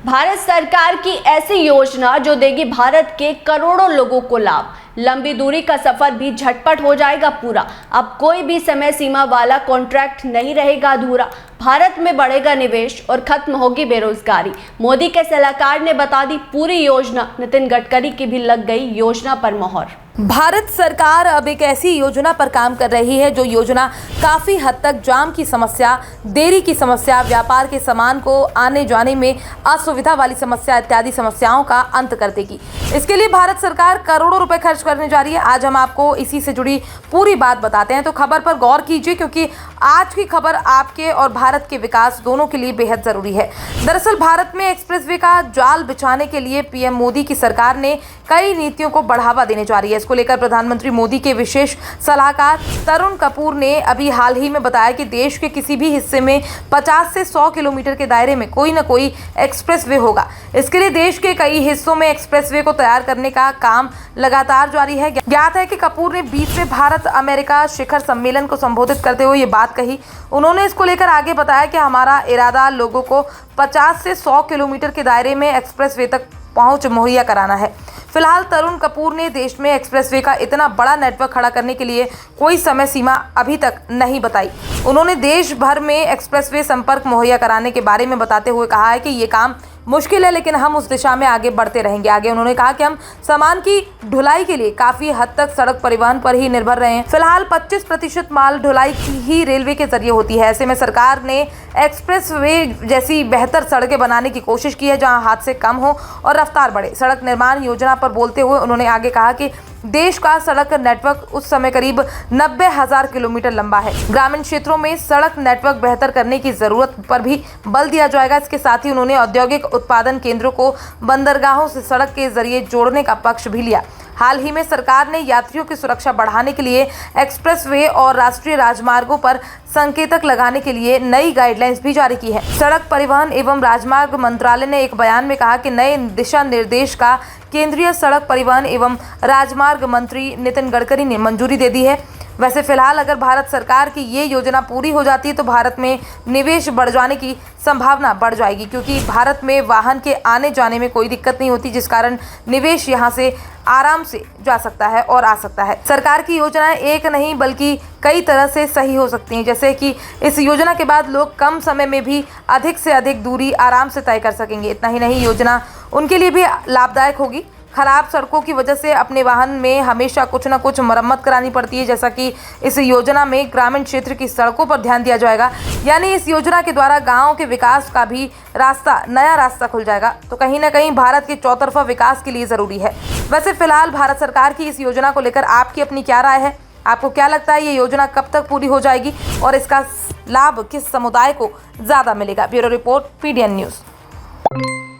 भारत सरकार की ऐसी योजना जो देगी भारत के करोड़ों लोगों को लाभ। लंबी दूरी का सफर भी झटपट हो जाएगा पूरा। अब कोई भी समय सीमा वाला कॉन्ट्रैक्ट नहीं रहेगा अधूरा। भारत में बढ़ेगा निवेश और खत्म होगी बेरोजगारी। मोदी के सलाहकार ने बता दी पूरी योजना। नितिन गडकरी की भी लग गई योजना पर मोहर। भारत सरकार अब एक ऐसी योजना पर काम कर रही है जो योजना काफ़ी हद तक जाम की समस्या, देरी की समस्या, व्यापार के सामान को आने जाने में असुविधा वाली समस्या इत्यादि समस्याओं का अंत कर देगी। इसके लिए भारत सरकार करोड़ों रुपए खर्च करने जा रही है। आज हम आपको इसी से जुड़ी पूरी बात बताते हैं, तो खबर पर गौर कीजिए क्योंकि आज की खबर आपके और भारत के विकास दोनों के लिए बेहद ज़रूरी है। दरअसल भारत में एक्सप्रेसवे का जाल बिछाने के लिए पीएम मोदी की सरकार ने कई नीतियों को बढ़ावा देने जा रही है। इसको लेकर प्रधानमंत्री मोदी के विशेष सलाहकार तरुण कपूर ने अभी हाल ही में बताया कि देश के किसी भी हिस्से में 50 से 100 किलोमीटर के दायरे में कोई न कोई एक्सप्रेसवे होगा। इसके लिए देश के कई हिस्सों में एक्सप्रेसवे को तैयार करने का काम लगातार जारी है। ज्ञात है कि कपूर ने 20वें भारत अमेरिका शिखर सम्मेलन को संबोधित करते हुए ये बात कही। उन्होंने इसको लेकर आगे बताया कि हमारा इरादा लोगों को 50 से 100 किलोमीटर के दायरे में एक्सप्रेसवे तक पहुंच मुहैया कराना है। फिलहाल तरुण कपूर ने देश में एक्सप्रेसवे का इतना बड़ा नेटवर्क खड़ा करने के लिए कोई समय सीमा अभी तक नहीं बताई। उन्होंने देश भर में एक्सप्रेसवे संपर्क मुहैया कराने के बारे में बताते हुए कहा है कि ये काम मुश्किल है, लेकिन हम उस दिशा में आगे बढ़ते रहेंगे। आगे उन्होंने कहा कि हम सामान की ढुलाई के लिए काफी हद तक सड़क परिवहन पर ही निर्भर रहे हैं। फिलहाल 25% माल ढुलाई ही रेलवे के जरिए होती है। ऐसे में सरकार ने एक्सप्रेसवे जैसी बेहतर सड़कें बनाने की कोशिश की है जहां हादसे कम हो और रफ्तार बढ़े। सड़क निर्माण योजना पर बोलते हुए उन्होंने आगे कहा कि देश का सड़क नेटवर्क उस समय करीब 90,000 किलोमीटर लंबा है। ग्रामीण क्षेत्रों में सड़क नेटवर्क बेहतर करने की जरूरत पर भी बल दिया जाएगा। इसके साथ ही उन्होंने औद्योगिक उत्पादन केंद्रों को बंदरगाहों से सड़क के जरिए जोड़ने का पक्ष भी लिया। हाल ही में सरकार ने यात्रियों की सुरक्षा बढ़ाने के लिए एक्सप्रेसवे और राष्ट्रीय राजमार्गों पर संकेतक लगाने के लिए नई गाइडलाइंस भी जारी की है। सड़क परिवहन एवं राजमार्ग मंत्रालय ने एक बयान में कहा कि नए दिशा निर्देश का केंद्रीय सड़क परिवहन एवं राजमार्ग मंत्री नितिन गडकरी ने मंजूरी दे दी है। वैसे फिलहाल अगर भारत सरकार की ये योजना पूरी हो जाती है तो भारत में निवेश बढ़ जाने की संभावना बढ़ जाएगी, क्योंकि भारत में वाहन के आने जाने में कोई दिक्कत नहीं होती, जिस कारण निवेश यहाँ से आराम से जा सकता है और आ सकता है। सरकार की योजनाएं एक नहीं बल्कि कई तरह से सही हो सकती हैं, जैसे कि इस योजना के बाद लोग कम समय में भी अधिक से अधिक दूरी आराम से तय कर सकेंगे। इतना ही नहीं, योजना उनके लिए भी लाभदायक होगी। खराब सड़कों की वजह से अपने वाहन में हमेशा कुछ न कुछ मरम्मत करानी पड़ती है, जैसा कि इस योजना में ग्रामीण क्षेत्र की सड़कों पर ध्यान दिया जाएगा। यानी इस योजना के द्वारा गांव के विकास का भी नया रास्ता खुल जाएगा। तो कहीं ना कहीं भारत के चौतरफा विकास के लिए ज़रूरी है। वैसे फिलहाल भारत सरकार की इस योजना को लेकर आपकी अपनी क्या राय है? आपको क्या लगता है ये योजना कब तक पूरी हो जाएगी और इसका लाभ किस समुदाय को ज़्यादा मिलेगा? Bureau report, PDN news.